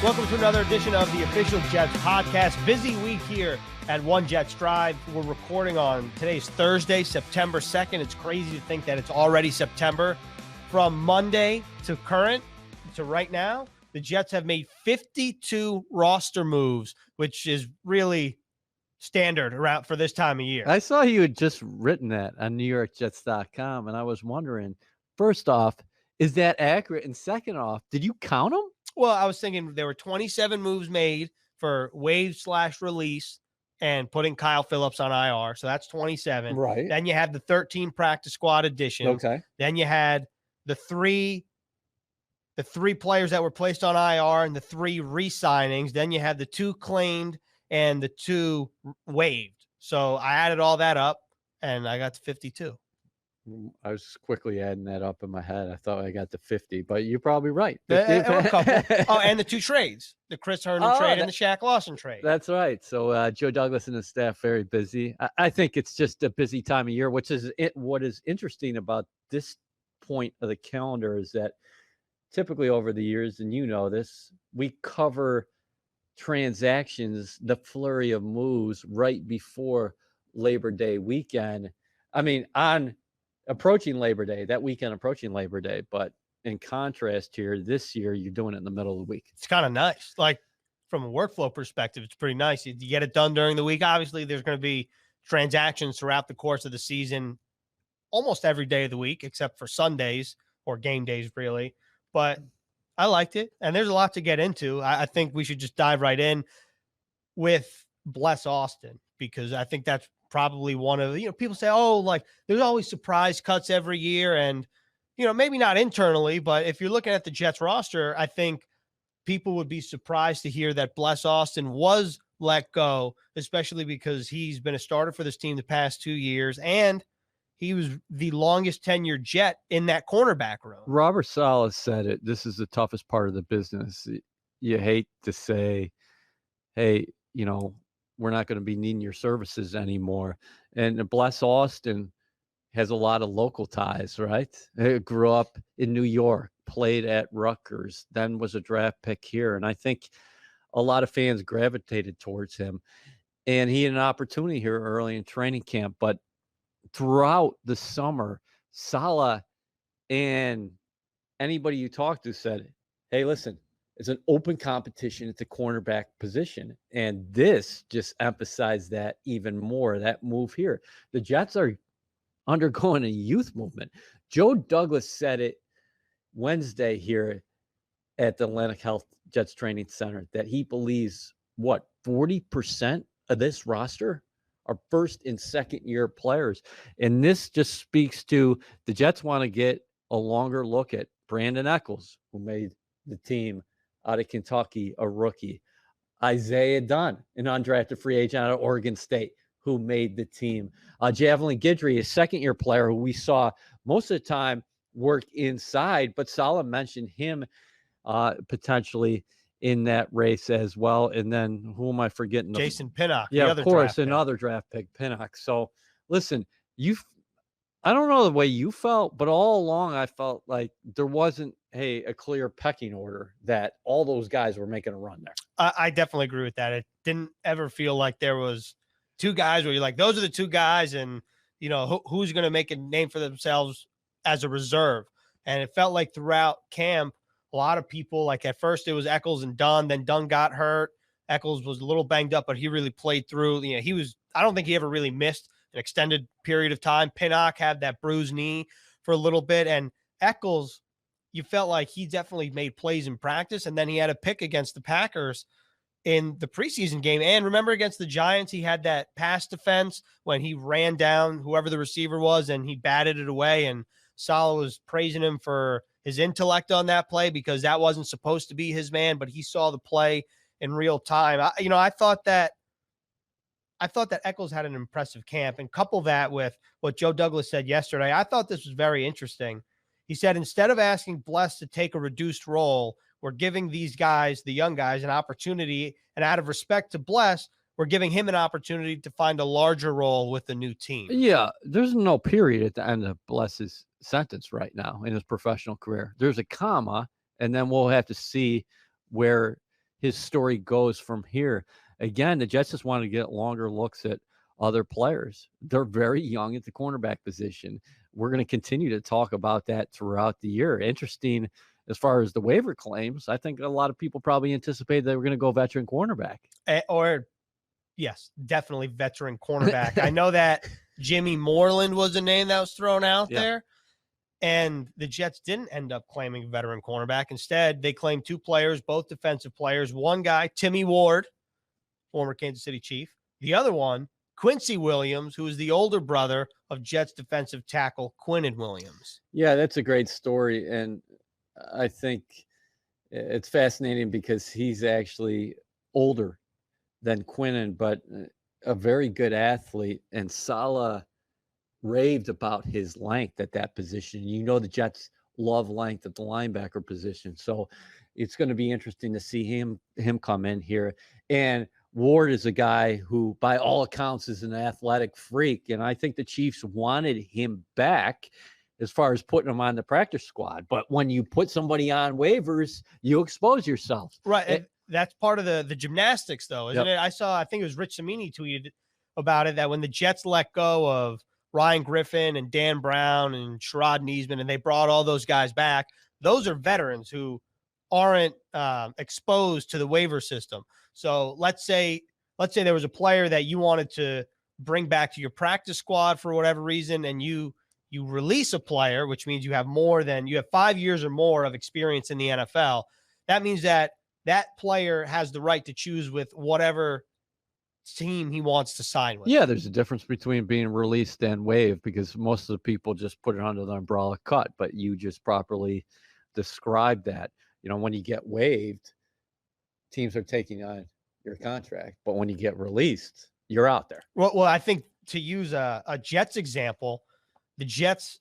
Welcome to another edition of the Official Jets podcast. Busy week here at One Jets Drive. We're recording on today's Thursday, September 2nd. It's crazy to think that it's already September. From Monday to current, to right now, the Jets have made 52 roster moves, which is really standard around for this time of year. I saw you had just written that on NewYorkJets.com, and I was wondering, first off, is that accurate? And second off, did you count them? Well, I was thinking there were 27 moves made for waive/release and putting Kyle Phillips on IR. So that's 27. Right. Then you had the 13 practice squad additions. Okay. Then you had the three players that were placed on IR and the 3 re-signings. Then you had the 2 claimed and the 2 waived. So I added all that up and I got to 52. I was quickly adding that up in my head. I thought I got to 50, but you're probably right. A couple. Oh, and the 2 trades, the Chris Herndon trade and the Shaq Lawson trade. That's right. So Joe Douglas and his staff, very busy. I think it's just a busy time of year, which is what is interesting about this point of the calendar is that typically over the years, and you know this, we cover transactions, the flurry of moves right before Labor Day weekend. I mean, on approaching Labor Day, that weekend approaching Labor Day. But in contrast here, this year, you're doing it in the middle of the week. It's kind of nice. Like from a workflow perspective, it's pretty nice. You get it done during the week. Obviously, there's going to be transactions throughout the course of the season, almost every day of the week, except for Sundays or game days, really. But I liked it. And there's a lot to get into. I think we should just dive right in with Bless Austin, because I think that's probably one of, people say, oh, like there's always surprise cuts every year. And, maybe not internally, but if you're looking at the Jets roster, I think people would be surprised to hear that Bless Austin was let go, especially because he's been a starter for this team the past 2 years. And he was the longest tenured Jet in that cornerback room. Robert Saleh said it. This is the toughest part of the business. You hate to say, hey, we're not going to be needing your services anymore. And Bless Austin has a lot of local ties, right? He grew up in New York, played at Rutgers, then was a draft pick here. And I think a lot of fans gravitated towards him. And he had an opportunity here early in training camp. But throughout the summer, Saleh and anybody you talked to said, hey, listen, it's an open competition at the cornerback position. And this just emphasized that even more, that move here. The Jets are undergoing a youth movement. Joe Douglas said it Wednesday here at the Atlantic Health Jets Training Center that he believes, 40% of this roster are first and second year players. And this just speaks to the Jets want to get a longer look at Brandon Echols, who made the team out of Kentucky, a rookie. Isaiah Dunn, an undrafted free agent out of Oregon State, who made the team. Javelin Guidry, a second-year player who we saw most of the time work inside, but Saleh mentioned him potentially in that race as well. And then who am I forgetting? Jason Pinnock. Yeah, of course, another draft pick, Pinnock. So listen, I don't know the way you felt, but all along I felt like there wasn't a clear pecking order that all those guys were making a run there. I definitely agree with that. It didn't ever feel like there was 2 guys where you're like, those are the 2 guys, and who's going to make a name for themselves as a reserve. And it felt like throughout camp, a lot of people, like at first it was Echols and Dunn, then Dunn got hurt. Echols was a little banged up, but he really played through. I don't think he ever really missed an extended period of time. Pinnock had that bruised knee for a little bit, and Echols, you felt like he definitely made plays in practice, and then he had a pick against the Packers in the preseason game. And remember against the Giants, he had that pass defense when he ran down whoever the receiver was and he batted it away, and Saleh was praising him for his intellect on that play because that wasn't supposed to be his man, but he saw the play in real time. I thought that Echols had an impressive camp, and couple that with what Joe Douglas said yesterday. I thought this was very interesting. He said, instead of asking Bless to take a reduced role, we're giving these guys, the young guys, an opportunity. And out of respect to Bless, we're giving him an opportunity to find a larger role with the new team. Yeah, there's no period at the end of Bless's sentence right now in his professional career. There's a comma, and then we'll have to see where his story goes from here. Again, the Jets just want to get longer looks at other players. They're very young at the cornerback position. We're going to continue to talk about that throughout the year. Interesting as far as the waiver claims. I think a lot of people probably anticipated they were going to go veteran cornerback. Yes, definitely veteran cornerback. I know that Jimmy Moreland was a name that was thrown out there, and the Jets didn't end up claiming veteran cornerback. Instead, they claimed 2 players, both defensive players. One guy, Timmy Ward, former Kansas City Chief. The other one, Quincy Williams, who is the older brother of Jets defensive tackle Quinnen Williams. Yeah, that's a great story, and I think it's fascinating because he's actually older than Quinnen, but a very good athlete. And Saleh raved about his length at that position. You know, the Jets love length at the linebacker position, so it's going to be interesting to see him come in here. And Ward is a guy who, by all accounts, is an athletic freak, and I think the Chiefs wanted him back as far as putting him on the practice squad. But when you put somebody on waivers, you expose yourself. Right. That's part of the gymnastics, though, isn't it? I think it was Rich Cimini tweeted about it, that when the Jets let go of Ryan Griffin and Dan Brown and Sherrod Neesman, and they brought all those guys back, those are veterans who aren't exposed to the waiver system. So let's say there was a player that you wanted to bring back to your practice squad for whatever reason, and you release a player, which means you have 5 years or more of experience in the NFL. That means that player has the right to choose with whatever team he wants to sign with. Yeah, there's a difference between being released and waived, because most of the people just put it under the umbrella cut, but you just properly described that. You know, when you get waived, teams are taking on your contract, but when you get released, you're out there. Well, I think, to use a Jets example, the Jets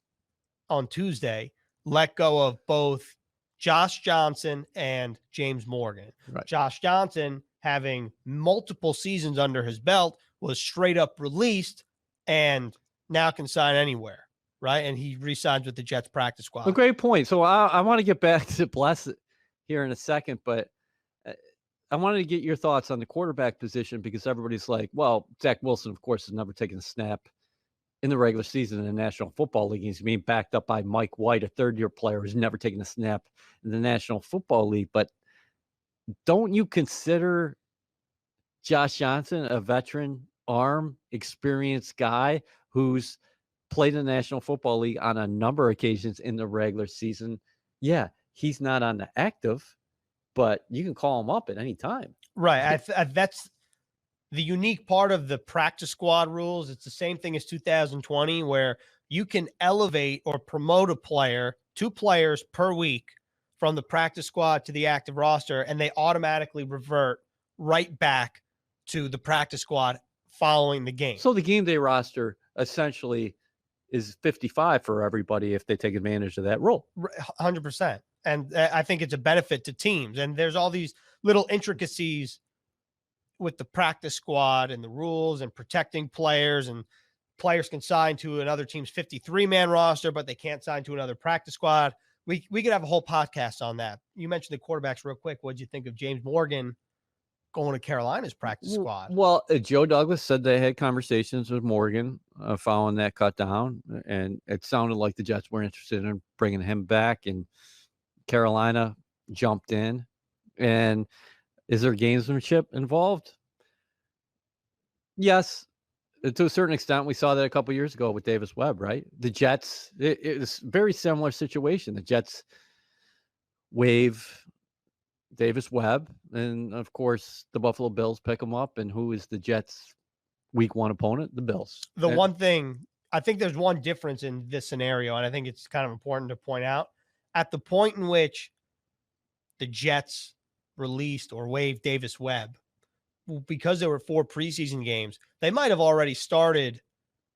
on Tuesday let go of both Josh Johnson and James Morgan. Right. Josh Johnson, having multiple seasons under his belt, was straight up released and now can sign anywhere, right? And he re-signs with the Jets practice squad. A great point. So I want to get back to Bless here in a second, but I wanted to get your thoughts on the quarterback position, because everybody's like, well, Zach Wilson, of course, has never taken a snap in the regular season in the National Football League. He's being backed up by Mike White, a third-year player who's never taken a snap in the National Football League. But don't you consider Josh Johnson a veteran arm, experienced guy who's played in the National Football League on a number of occasions in the regular season? Yeah, he's not on the active, but you can call him up at any time. Right. That's the unique part of the practice squad rules. It's the same thing as 2020, where you can elevate or promote a player, 2 players per week, from the practice squad to the active roster, and they automatically revert right back to the practice squad following the game. So the game day roster essentially is 55 for everybody if they take advantage of that rule. 100%. And I think it's a benefit to teams. And there's all these little intricacies with the practice squad and the rules and protecting players, and players can sign to another team's 53-man roster, but they can't sign to another practice squad. We could have a whole podcast on that. You mentioned the quarterbacks real quick. What did you think of James Morgan going to Carolina's practice squad? Well, Joe Douglas said they had conversations with Morgan following that cut down, and it sounded like the Jets were interested in bringing him back, and Carolina jumped in. And is there gamesmanship involved? Yes, to a certain extent. We saw that a couple years ago with Davis Webb, right? The Jets, it was a very similar situation. The Jets waive Davis Webb, and of course the Buffalo Bills pick him up. And who is the Jets' week 1 opponent? The Bills. One thing, I think there's one difference in this scenario, and I think it's kind of important to point out. At the point in which the Jets released or waived Davis Webb, because there were 4 preseason games, they might have already started,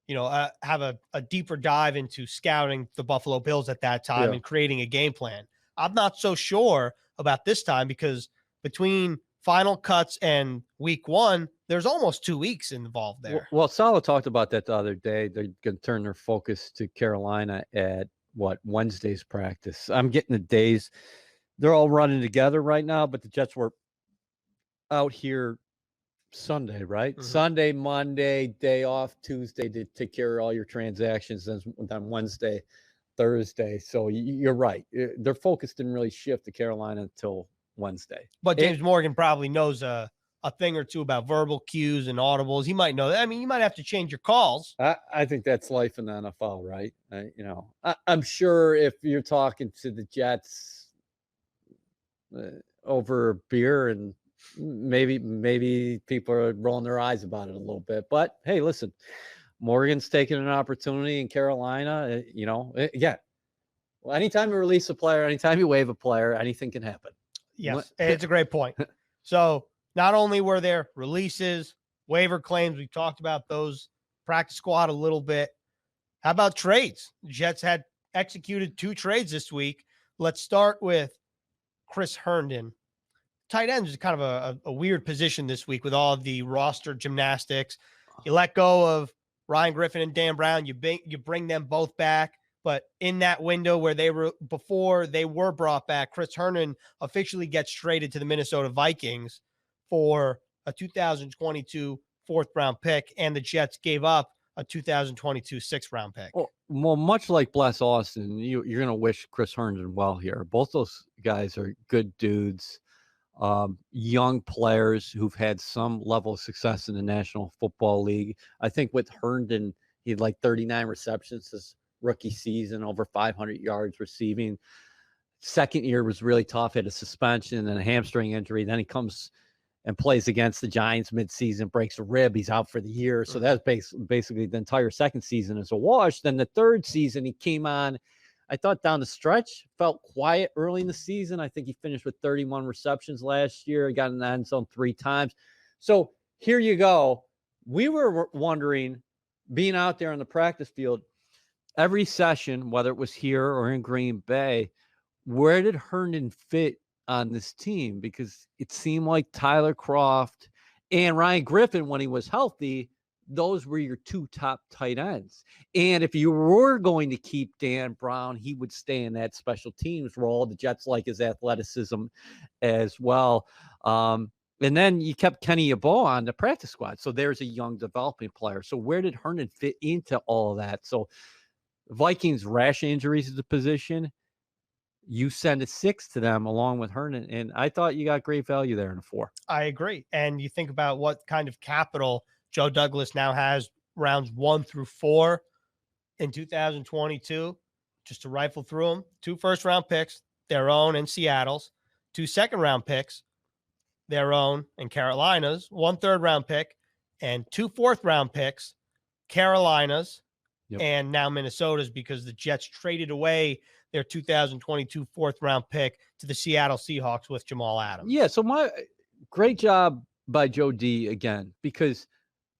have a deeper dive into scouting the Buffalo Bills at that time and creating a game plan. I'm not so sure about this time, because between final cuts and week 1, there's almost 2 weeks involved there. Well, Saleh talked about that the other day. They're going to turn their focus to Carolina at Wednesday's practice. I'm getting the days. They're all running together right now, but the Jets were out here Sunday, right? Mhm. Sunday, Monday, day off, Tuesday to take care of all your transactions, then Wednesday, Thursday. So you're right. Their focus didn't really shift to Carolina until Wednesday. But James Morgan probably knows a thing or two about verbal cues and audibles. He might know that. I mean, you might have to change your calls. I think that's life in the NFL, right? I'm sure if you're talking to the Jets over beer, and maybe people are rolling their eyes about it a little bit. But hey, listen, Morgan's taking an opportunity in Carolina. Again, well, anytime you release a player, anytime you waive a player, anything can happen. Yes, it's a great point. So not only were there releases, waiver claims, we talked about those, practice squad a little bit. How about trades? The Jets had executed 2 trades this week. Let's start with Chris Herndon. Tight end is kind of a weird position this week with all of the roster gymnastics. You let go of Ryan Griffin and Dan Brown. You bring them both back. But in that window where they were before they were brought back, Chris Herndon officially gets traded to the Minnesota Vikings for a 2022 4th-round pick, and the Jets gave up a 2022 6th-round pick. Well, much like Bless Austin, you're going to wish Chris Herndon well here. Both those guys are good dudes, young players who've had some level of success in the National Football League. I think with Herndon, he had like 39 receptions this rookie season, over 500 yards receiving. Second year was really tough. Had a suspension and a hamstring injury. Then he comes and plays against the Giants midseason, breaks a rib. He's out for the year. So that's basically the entire second season is a wash. Then the third season, he came on, I thought down the stretch, felt quiet early in the season. I think he finished with 31 receptions last year. He got in the end zone 3 times. So here you go. We were wondering, being out there on the practice field, every session, whether it was here or in Green Bay, where did Herndon fit on this team? Because it seemed like Tyler Kroft and Ryan Griffin, when he was healthy, those were your 2 top tight ends. And if you were going to keep Dan Brown, he would stay in that special teams role. The Jets like his athleticism as well. And then you kept Kenny Yeboah on the practice squad. So there's a young developing player. So where did Herndon fit into all of that? So Vikings rash injuries at the position. You send a 6 to them along with Herndon, and I thought you got great value there in a 4. I agree. And you think about what kind of capital Joe Douglas now has rounds 1 through 4 in 2022, just to rifle through them. 2 first-round picks, their own and Seattle's, 2 second-round picks, their own and Carolina's, 1 third-round pick, and 2 fourth-round picks, Carolina's, and now Minnesota's, because the Jets traded away their 2022 4th-round pick to the Seattle Seahawks with Jamal Adams. Yeah, so great job by Joe D again, because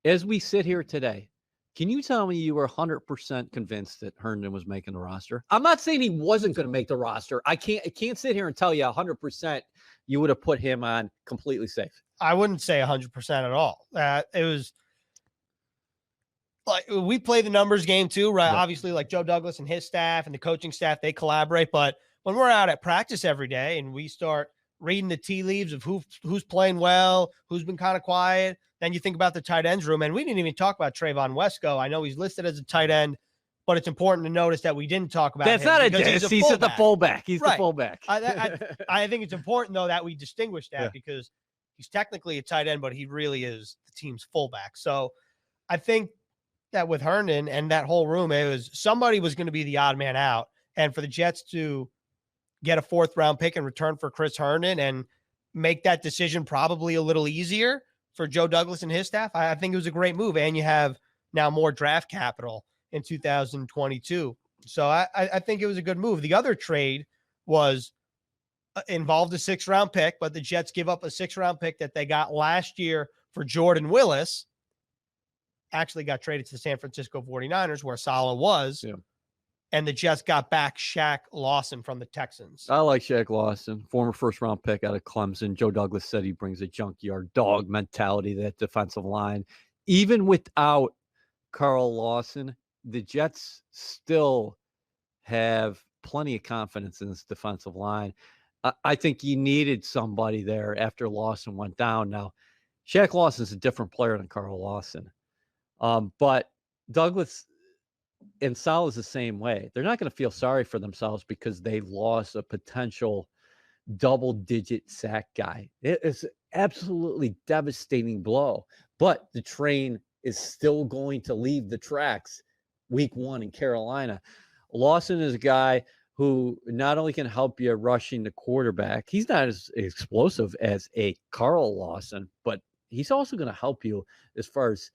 as we sit here today, can you tell me you were 100% convinced that Herndon was making the roster? I'm not saying he wasn't going to make the roster. I can't sit here and tell you 100% you would have put him on completely safe. I wouldn't say 100% at all. It was like we play the numbers game too, right? Yeah. Obviously, like Joe Douglas and his staff and the coaching staff, they collaborate. But when we're out at practice every day and we start reading the tea leaves of who's playing well, who's been kind of quiet, then you think about the tight ends room. And we didn't even talk about Trayvon Wesco. I know he's listed as a tight end, but it's important to notice that we didn't talk about That's him not a diss. He's at the fullback. He's right. The fullback. I think it's important, though, that we distinguish that because he's technically a tight end, but he really is the team's fullback. So I think that with Herndon and that whole room, it was somebody was going to be the odd man out. And for the Jets to get a 4th-round pick in return for Chris Herndon and make that decision probably a little easier for Joe Douglas and his staff, I think it was a great move. And you have now more draft capital in 2022. So I think it was a good move. The other trade was involved a 6th-round pick, but the Jets give up a 6th-round pick that they got last year for Jordan Willis. Actually got traded to the San Francisco 49ers, where Saleh was. Yeah. And the Jets got back Shaq Lawson from the Texans. I like Shaq Lawson, former 1st-round pick out of Clemson. Joe Douglas said he brings a junkyard dog mentality to that defensive line. Even without Carl Lawson, the Jets still have plenty of confidence in this defensive line. I think you needed somebody there after Lawson went down. Now, Shaq Lawson's a different player than Carl Lawson. But Douglas and Sal is the same way. They're not going to feel sorry for themselves because they lost a potential double-digit sack guy. It is absolutely devastating blow, but the train is still going to leave the tracks week 1 in Carolina. Lawson is a guy who not only can help you rushing the quarterback, he's not as explosive as a Carl Lawson, but he's also going to help you as far as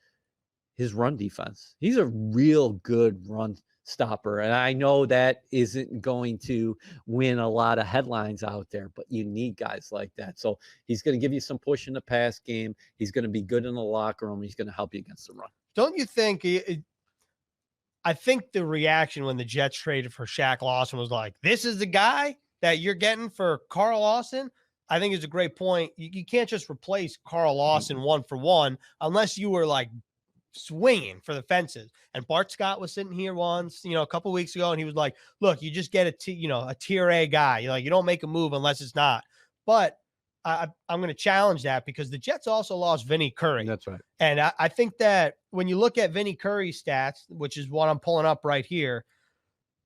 his run defense. He's a real good run stopper. And I know that isn't going to win a lot of headlines out there, but you need guys like that. So he's going to give you some push in the pass game. He's going to be good in the locker room. He's going to help you against the run. Don't you think I think the reaction when the Jets traded for Shaq Lawson was like, this is the guy that you're getting for Carl Lawson? I think is a great point. You can't just replace Carl Lawson 1-for-1 unless you were like swinging for the fences. And Bart Scott was sitting here once, a couple of weeks ago, and he was like, look, you just get a tier A guy. You don't make a move unless it's not. But I'm going to challenge that because the Jets also lost Vinny Curry. That's right. And I think that when you look at Vinny Curry's stats, which is what I'm pulling up right here,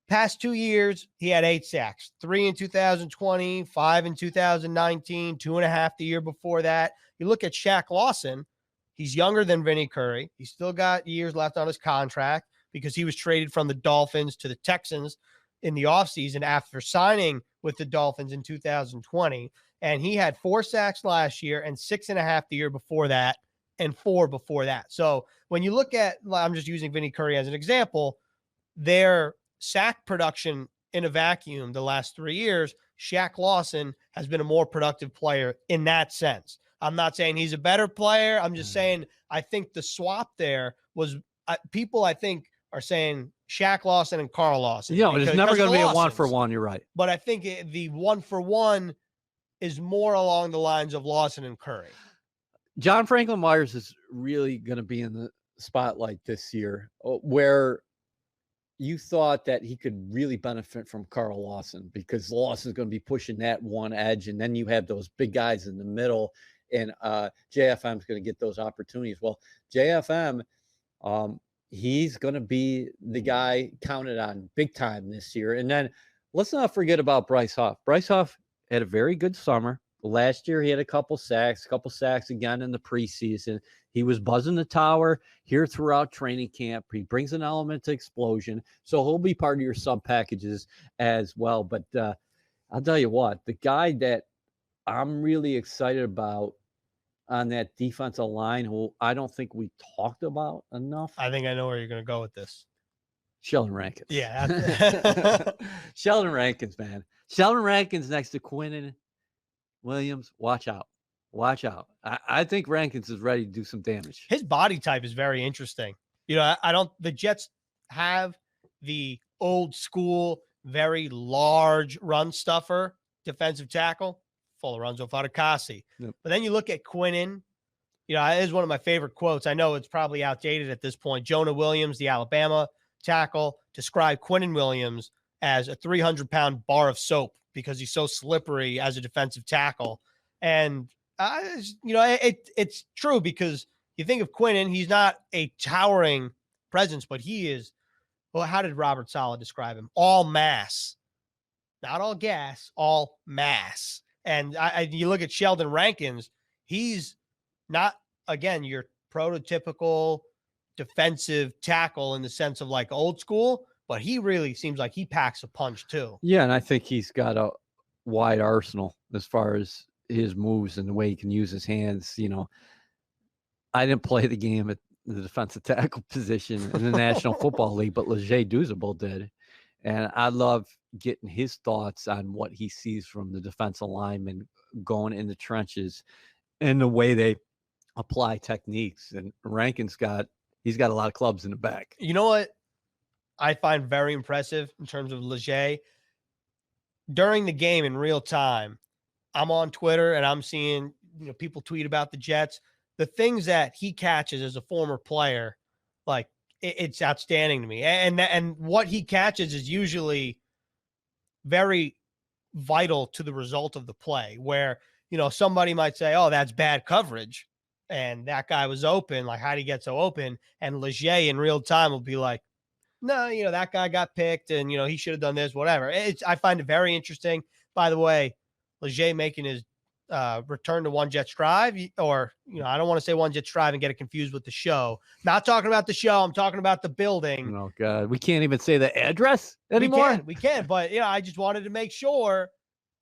past 2 years, he had 8 sacks, 3 in 2020, 5 in 2019, 2.5 the year before that. You look at Shaq Lawson, he's younger than Vinny Curry. He's still got years left on his contract because he was traded from the Dolphins to the Texans in the offseason after signing with the Dolphins in 2020. And he had 4 sacks last year and 6.5 the year before that and 4 before that. So when you look at, I'm just using Vinny Curry as an example, their sack production in a vacuum the last 3 years, Shaq Lawson has been a more productive player in that sense. I'm not saying he's a better player. I'm just saying I think the swap there was people I think are saying Shaq Lawson and Carl Lawson. It's never going to be a 1-for-1. You're right. But I think the 1-for-1 is more along the lines of Lawson and Curry. John Franklin Myers is really going to be in the spotlight this year where you thought that he could really benefit from Carl Lawson because Lawson's going to be pushing that one edge. And then you have those big guys in the middle and JFM is going to get those opportunities. Well, JFM, he's going to be the guy counted on big time this year. And then let's not forget about Bryce Hoff. Bryce Hoff had a very good summer. Last year, he had a couple sacks again in the preseason. He was buzzing the tower here throughout training camp. He brings an element to explosion. So he'll be part of your sub packages as well. But I'll tell you what, the guy that I'm really excited about on that defensive line, who I don't think we talked about enough. I think I know where you're going to go with this. Sheldon Rankin. Yeah. Sheldon Rankins, man. Sheldon Rankins next to Quinnen Williams. Watch out. Watch out. I think Rankins is ready to do some damage. His body type is very interesting. The Jets have the old school, very large run stuffer defensive tackle, Lorenzo Fatukasi. Yep. But then you look at Quinnen, it is one of my favorite quotes. I know it's probably outdated at this point. Jonah Williams, the Alabama tackle, described Quinnen Williams as a 300-pound bar of soap because he's so slippery as a defensive tackle. And, it's true because you think of Quinnen, he's not a towering presence, but he is, well, how did Robert Saleh describe him? All mass. Not all gas, all mass. And you look at Sheldon Rankins, he's not, again, your prototypical defensive tackle in the sense of like old school, but he really seems like he packs a punch too. Yeah, and I think he's got a wide arsenal as far as his moves and the way he can use his hands. I didn't play the game at the defensive tackle position in the National Football League, but Leger Douzable did. And I love getting his thoughts on what he sees from the defensive linemen going in the trenches and the way they apply techniques. And Rankin's he's got a lot of clubs in the back. You know what I find very impressive in terms of Leger? During the game in real time, I'm on Twitter and I'm seeing people tweet about the Jets. The things that he catches as a former player, like it's outstanding to me. And what he catches is usually very vital to the result of the play, where, somebody might say, oh, that's bad coverage, and that guy was open. Like, how did he get so open? And Leger in real time will be like, no, that guy got picked, and, he should have done this, whatever. I find it very interesting. By the way, Leger making his return to One Jets Drive, or, I don't want to say One Jets Drive and get it confused with the show. Not talking about the show. I'm talking about the building. Oh, God. We can't even say the address anymore? We can. But, I just wanted to make sure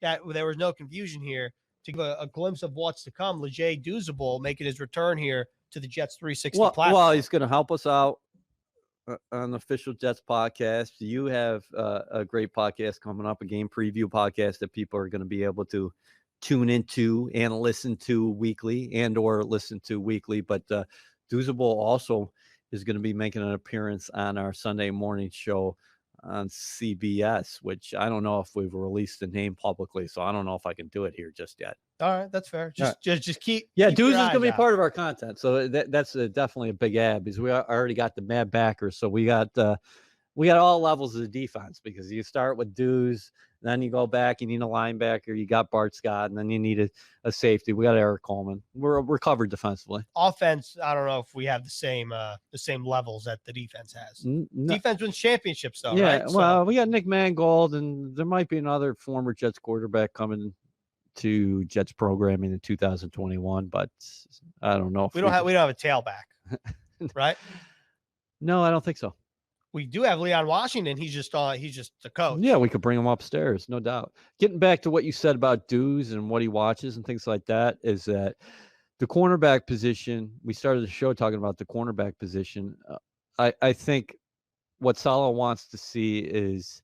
that there was no confusion here to give a glimpse of what's to come. Leger Douzable making his return here to the Jets 360 platform. Well, he's going to help us out on the Official Jets podcast. You have a great podcast coming up, a game preview podcast that people are going to be able to tune into and listen to weekly But Douzable also is going to be making an appearance on our Sunday morning show on CBS, which I don't know if we've released the name publicly, so I don't know if I can do it here just yet. All right, that's fair. Just keep. Yeah, keep Dooz is going to be out. part of our content, so that's definitely a big ad, because we already got the mad backers, so we got all levels of the defense, because you start with Dooz, then you go back, you need a linebacker, you got Bart Scott, and then you need a safety. We got Eric Coleman. We're covered defensively. Offense, I don't know if we have the same levels that the defense has. No. Defense wins championships, though, yeah, right? Well, we got Nick Mangold, and there might be another former Jets quarterback coming to Jets programming in 2021, but I don't know if we don't have a tailback, right? No, I don't think so. We do have Leon Washington. He's just the coach. Yeah, we could bring him upstairs, no doubt. Getting back to what you said about Dooz and what he watches and things like that, is that the cornerback position, we started the show talking about the cornerback position. I think what Saleh wants to see is,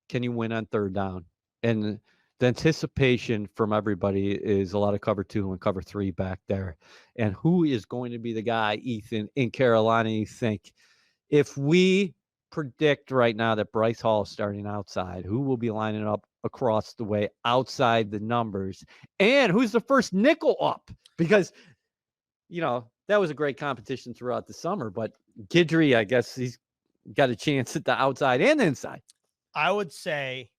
can you win on third down? And the anticipation from everybody is a lot of cover 2 and cover 3 back there. And who is going to be the guy, Ethan, in Carolina, you think? If we predict right now that Bryce Hall is starting outside, who will be lining up across the way outside the numbers? And who's the first nickel up? Because, that was a great competition throughout the summer. But Guidry, I guess he's got a chance at the outside and the inside. I would say,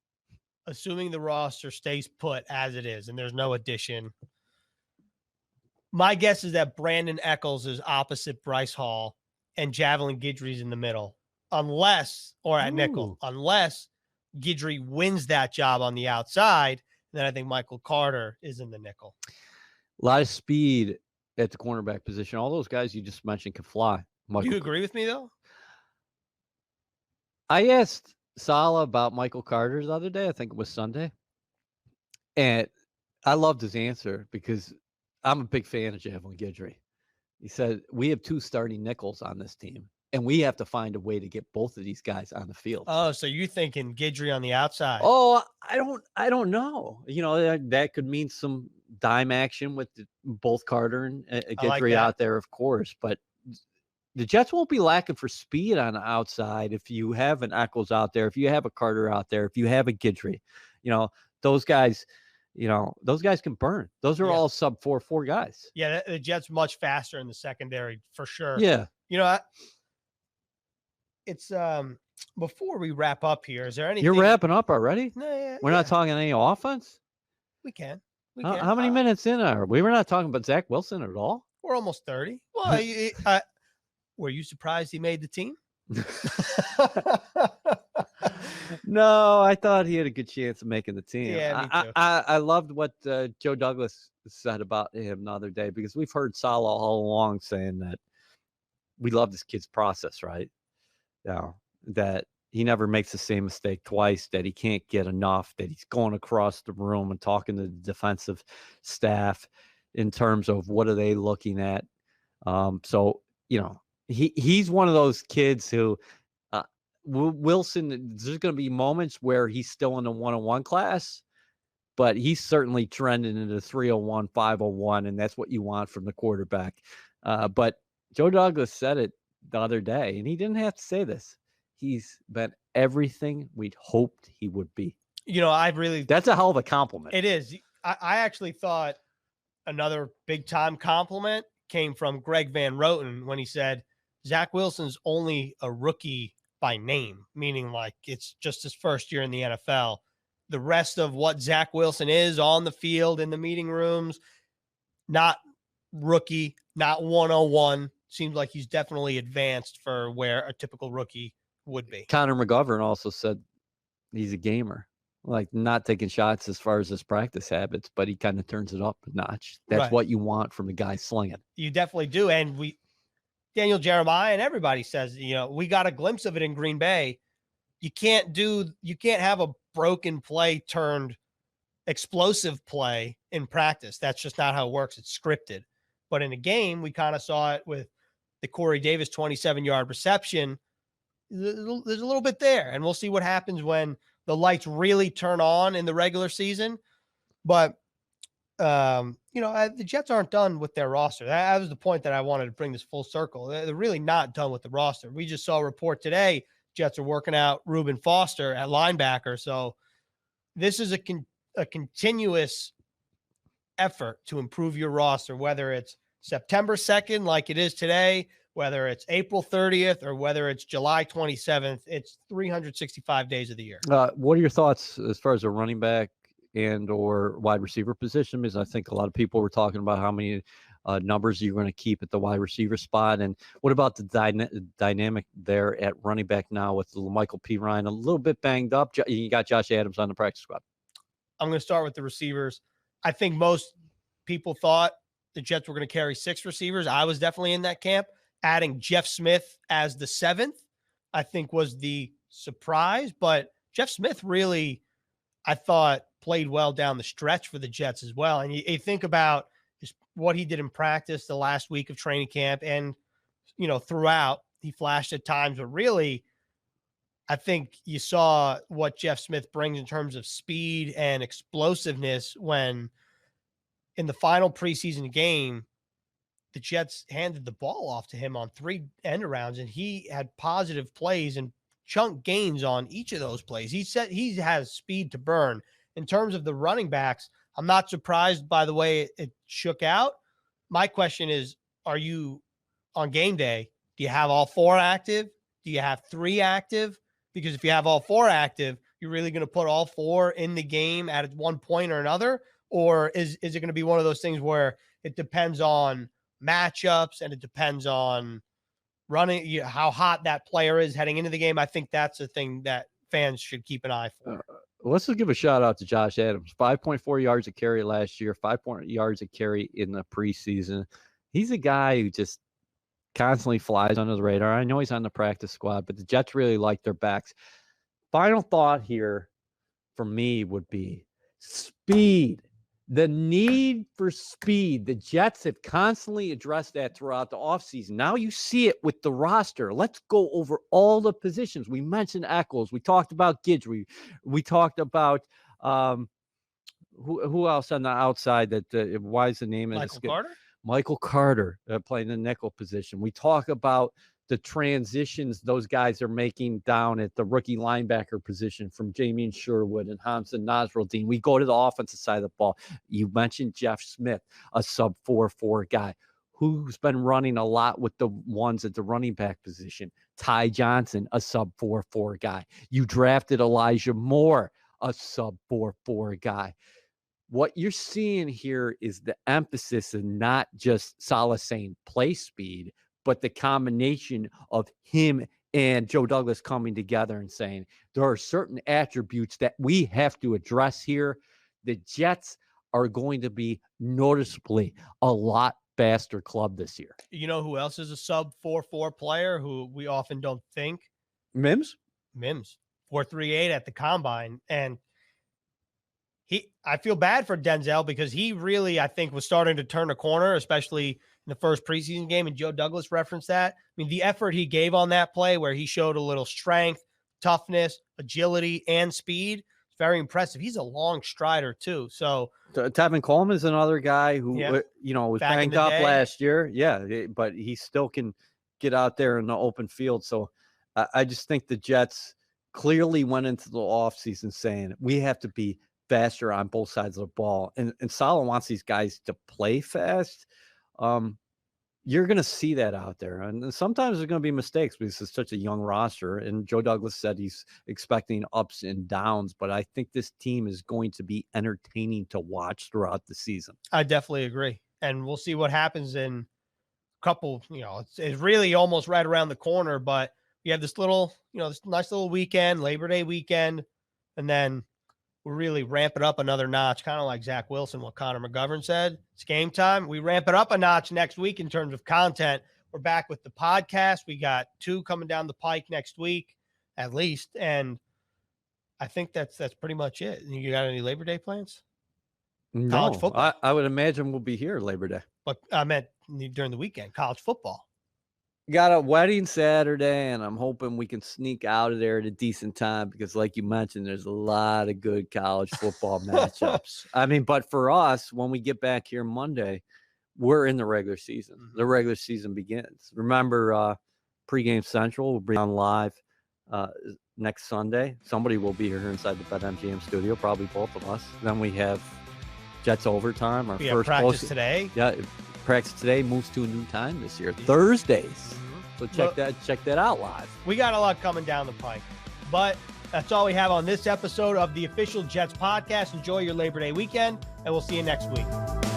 assuming the roster stays put as it is and there's no addition, my guess is that Brandon Echols is opposite Bryce Hall and Javelin Guidry's in the middle, unless Guidry wins that job on the outside. Then I think Michael Carter is in the nickel. A lot of speed at the cornerback position. All those guys you just mentioned can fly. Do you agree with me, though? I asked Saleh about Michael Carter the other day. I think it was Sunday. And I loved his answer, because I'm a big fan of Javelin Guidry. He said, we have 2 starting nickels on this team, and we have to find a way to get both of these guys on the field. Oh, so you're thinking Guidry on the outside? Oh, I don't know. That could mean some dime action with both Carter and Guidry out there, of course. But the Jets won't be lacking for speed on the outside if you have an Echols out there, if you have a Carter out there, if you have a Guidry. Those guys can burn. Those are all sub 4.4 guys. Yeah, the Jets much faster in the secondary for sure. Yeah. It's before we wrap up here, is there anything? You're wrapping up already? No, yeah. We're not talking any offense? We can. How many minutes in are we? We're not talking about Zach Wilson at all? We're almost 30. Well, were you surprised he made the team? No, I thought he had a good chance of making the team. Yeah, me too. I loved what Joe Douglas said about him the other day, because we've heard Saleh all along saying that we love this kid's process, right? That he never makes the same mistake twice, that he can't get enough, that he's going across the room and talking to the defensive staff in terms of what are they looking at. He's one of those kids who Wilson, there's going to be moments where he's still in the 101 class, but he's certainly trending into 301, 501, and that's what you want from the quarterback. But Joe Douglas said it the other day, and he didn't have to say this. He's been everything we'd hoped he would be. That's a hell of a compliment. It is. I actually thought another big time compliment came from Greg Van Roten when he said Zach Wilson's only a rookie by name, meaning like it's just his first year in the NFL. the rest of what Zach Wilson is on the field, in the meeting rooms, not rookie, not 101. Seems like he's definitely advanced for where a typical rookie would be. Connor McGovern also said he's a gamer, like not taking shots as far as his practice habits, but he kind of turns it up a notch. That's Right. what you want from a guy slinging. You definitely do. And Daniel Jeremiah and everybody says, we got a glimpse of it in Green Bay. You can't have a broken play turned explosive play in practice. That's just not how it works. It's scripted. But in a game, we kind of saw it with the Corey Davis 27-yard reception. There's a little bit there, and we'll see what happens when the lights really turn on in the regular season. But, the Jets aren't done with their roster. That was the point that I wanted to bring this full circle. They're really not done with the roster. We just saw a report today. Jets are working out Reuben Foster at linebacker. So this is a continuous effort to improve your roster, whether it's September 2nd, like it is today, whether it's April 30th, or whether it's July 27th. It's 365 days of the year. What are your thoughts as far as a running back and or wide receiver position? Because I think a lot of people were talking about how many numbers you're going to keep at the wide receiver spot. And what about the dynamic there at running back now with Michael P. Ryan a little bit banged up? You got Josh Adams on the practice squad. I'm going to start with the receivers. I think most people thought the Jets were going to carry 6 receivers. I was definitely in that camp. Adding Jeff Smith as the 7th, I think, was the surprise. But Jeff Smith really, I thought, played well down the stretch for the Jets as well. And you think about just what he did in practice the last week of training camp, and, throughout, he flashed at times. But really, I think you saw what Jeff Smith brings in terms of speed and explosiveness when in the final preseason game, the Jets handed the ball off to him on 3 end arounds, and he had positive plays and chunk gains on each of those plays. He said he has speed to burn. In terms of the running backs, I'm not surprised by the way it shook out. My question is, are you on game day? Do you have all 4 active? Do you have 3 active? Because if you have all 4 active, you're really going to put all 4 in the game at one point or another? Or is it going to be one of those things where it depends on matchups and it depends on running, how hot that player is heading into the game? I think that's a thing that fans should keep an eye for. Let's just give a shout out to Josh Adams. 5.4 yards a carry last year, 5 yards a carry in the preseason. He's a guy who just constantly flies under the radar. I know he's on the practice squad, but the Jets really like their backs. Final thought here for me would be speed. The need for speed. The Jets have constantly addressed that throughout the offseason. Now you see it with the roster. Let's go over all the positions. We mentioned Eccles. We talked about Guidry. We talked about who else on the outside that why is the name of this? Michael Carter playing the nickel position. We talk about the transitions those guys are making down at the rookie linebacker position from Jamien Sherwood and Hamza Nasruddin. We go to the offensive side of the ball. You mentioned Jeff Smith, a sub 4.4 guy who's been running a lot with the ones at the running back position. Ty Johnson, a sub 4.4 guy. You drafted Elijah Moore, a sub 4.4 guy. What you're seeing here is the emphasis of not just Saleh saying play speed, but the combination of him and Joe Douglas coming together and saying there are certain attributes that we have to address here. The Jets are going to be noticeably a lot faster club this year. You know who else is a sub 4.4 player who we often don't think? Mims 4.38 at the combine. And I feel bad for Denzel because he really, I think, was starting to turn a corner, especially in the first preseason game, and Joe Douglas referenced that. I mean, the effort he gave on that play where he showed a little strength, toughness, agility, and speed, it's very impressive. He's a long strider too. So Tevin Coleman is another guy who, was banged up last year. Yeah, but he still can get out there in the open field. So I just think the Jets clearly went into the offseason saying we have to be faster on both sides of the ball. And Saleh wants these guys to play fast. you're going to see that out there. And sometimes there's going to be mistakes because it's such a young roster. And Joe Douglas said he's expecting ups and downs, but I think this team is going to be entertaining to watch throughout the season. I definitely agree. And we'll see what happens in a couple, it's really almost right around the corner, but you have this little, this nice little weekend, Labor Day weekend, and then we'll really ramp it up another notch, kind of like Zach Wilson, what Connor McGovern said. It's game time. We ramp it up a notch next week in terms of content. We're back with the podcast. We got 2 coming down the pike next week, at least. And I think that's pretty much it. You got any Labor Day plans? No, college football. I would imagine we'll be here Labor Day. But I meant during the weekend, college football. Got a wedding Saturday, and I'm hoping we can sneak out of there at a decent time because, like you mentioned, there's a lot of good college football matchups. I mean, but for us, when we get back here Monday, we're in the regular season. The regular season begins. Remember, Pregame Central will be on live next Sunday. Somebody will be here inside the BetMGM studio, probably both of us. Then we have Jets overtime. Our first practice today. Yeah. Practice today moves to a new time this year, Thursdays. So check that out live. We got a lot coming down the pike, but that's all we have on this episode of the official Jets podcast. Enjoy your Labor Day weekend, and we'll see you next week.